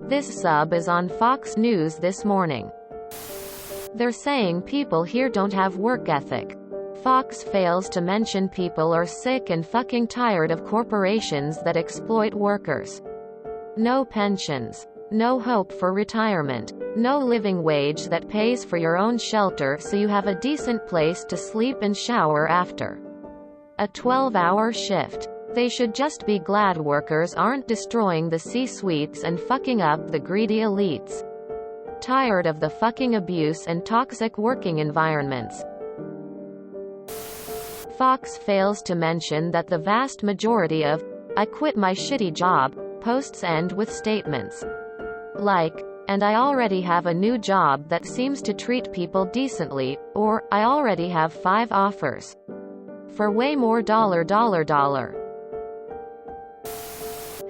This sub is on Fox News this morning. They're saying people here don't have work ethic. Fox fails to mention people are sick and fucking tired of corporations that exploit workers. No pensions. No hope for retirement. No living wage that pays for your own shelter so you have a decent place to sleep and shower after a 12-hour shift. They should just be glad workers aren't destroying the C-suites and fucking up the greedy elites. Tired of the fucking abuse and toxic working environments. Fox fails to mention that the vast majority of "I quit my shitty job" posts end with statements like, "and I already have a new job that seems to treat people decently," or "I already have 5 offers for way more $.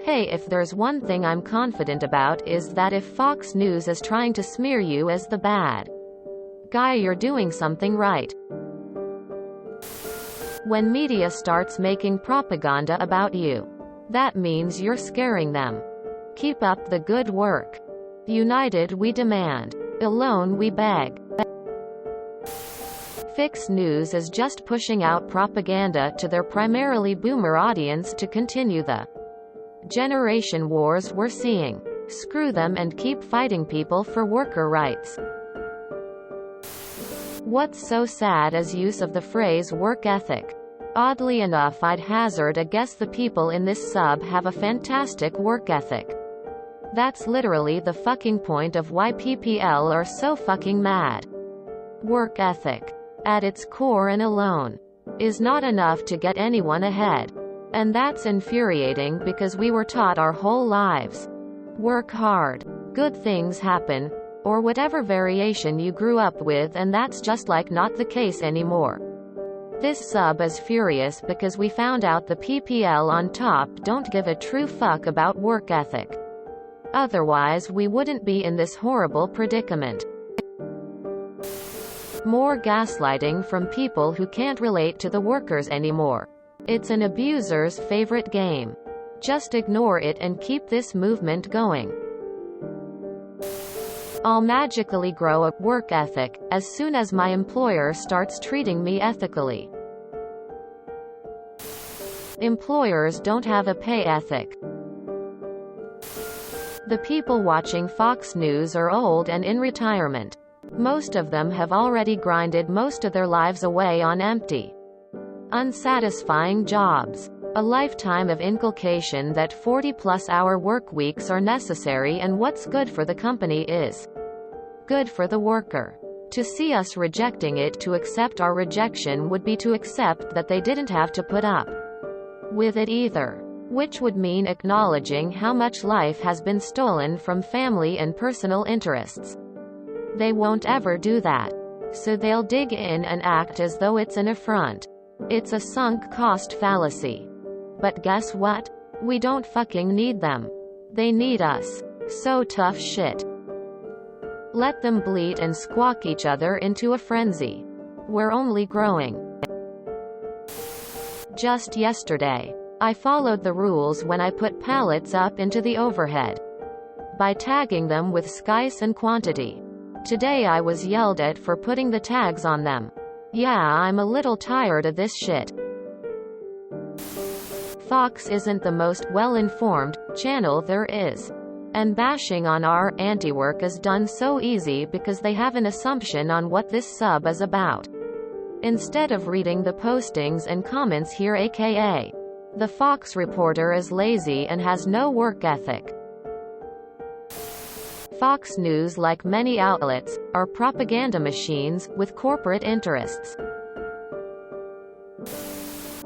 Hey, if there's one thing I'm confident about is that if Fox News is trying to smear you as the bad guy, you're doing something right. When media starts making propaganda about you, that means you're scaring them. Keep up the good work. United we demand. Alone we beg. Fix News is just pushing out propaganda to their primarily boomer audience to continue the generation wars we're seeing. Screw them and keep fighting people for worker rights. What's so sad is use of the phrase work ethic. Oddly enough, I'd hazard a guess the people in this sub have a fantastic work ethic. That's literally the fucking point of why PPL are so fucking mad. Work ethic, at its core and alone, is not enough to get anyone ahead. And that's infuriating because we were taught our whole lives. Work hard. Good things happen. Or whatever variation you grew up with, and that's just like not the case anymore. This sub is furious because we found out the PPL on top don't give a true fuck about work ethic. Otherwise we wouldn't be in this horrible predicament. More gaslighting from people who can't relate to the workers anymore. It's an abuser's favorite game. Just ignore it and keep this movement going. I'll magically grow a work ethic as soon as my employer starts treating me ethically. Employers don't have a pay ethic. The people watching Fox News are old and in retirement. Most of them have already grinded most of their lives away on empty, unsatisfying jobs. A lifetime of inculcation that 40-plus hour work weeks are necessary, and what's good for the company is good for the worker. To see us rejecting it, to accept our rejection, would be to accept that they didn't have to put up with it either. Which would mean acknowledging how much life has been stolen from family and personal interests. They won't ever do that. So they'll dig in and act as though it's an affront. It's a sunk cost fallacy. But guess what? We don't fucking need them. They need us. So tough shit. Let them bleat and squawk each other into a frenzy. We're only growing. Just yesterday, I followed the rules when I put pallets up into the overhead by tagging them with SKICE and quantity. Today I was yelled at for putting the tags on them. Yeah, I'm a little tired of this shit. Fox isn't the most well-informed channel there is. And bashing on our antiwork is done so easy because they have an assumption on what this sub is about. Instead of reading the postings and comments here, aka the Fox reporter is lazy and has no work ethic. Fox News, like many outlets, are propaganda machines with corporate interests.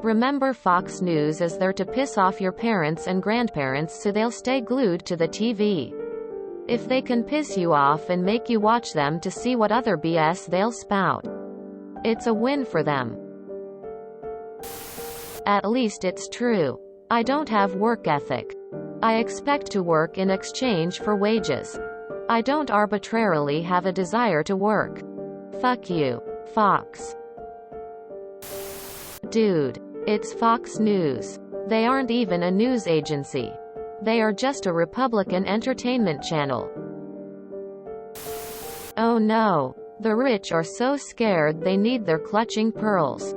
Remember, Fox News is there to piss off your parents and grandparents so they'll stay glued to the TV. If they can piss you off and make you watch them to see what other BS they'll spout, it's a win for them. At least it's true. I don't have work ethic. I expect to work in exchange for wages. I don't arbitrarily have a desire to work. Fuck you, Fox. Dude. It's Fox News. They aren't even a news agency. They are just a Republican entertainment channel. Oh no. The rich are so scared they need their clutching pearls.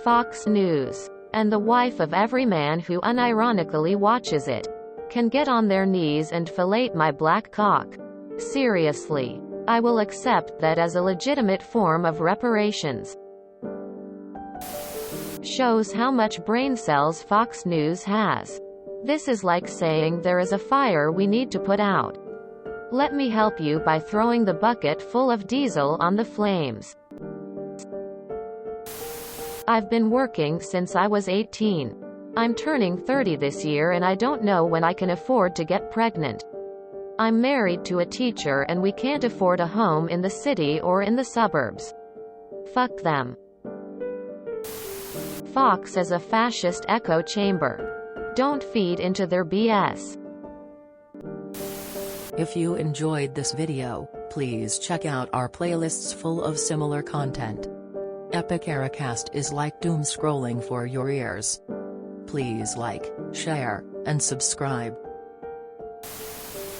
Fox News. And the wife of every man who unironically watches it can get on their knees and fillet my black cock. Seriously. I will accept that as a legitimate form of reparations. Shows how much brain cells Fox News has. This is like saying there is a fire we need to put out. Let me help you by throwing the bucket full of diesel on the flames. I've been working since I was 18. I'm turning 30 this year and I don't know when I can afford to get pregnant. I'm married to a teacher and we can't afford a home in the city or in the suburbs. Fuck them. Fox is a fascist echo chamber. Don't feed into their BS. If you enjoyed this video, please check out our playlists full of similar content. Epic Ericast is like doom scrolling for your ears. Please like, share, and subscribe.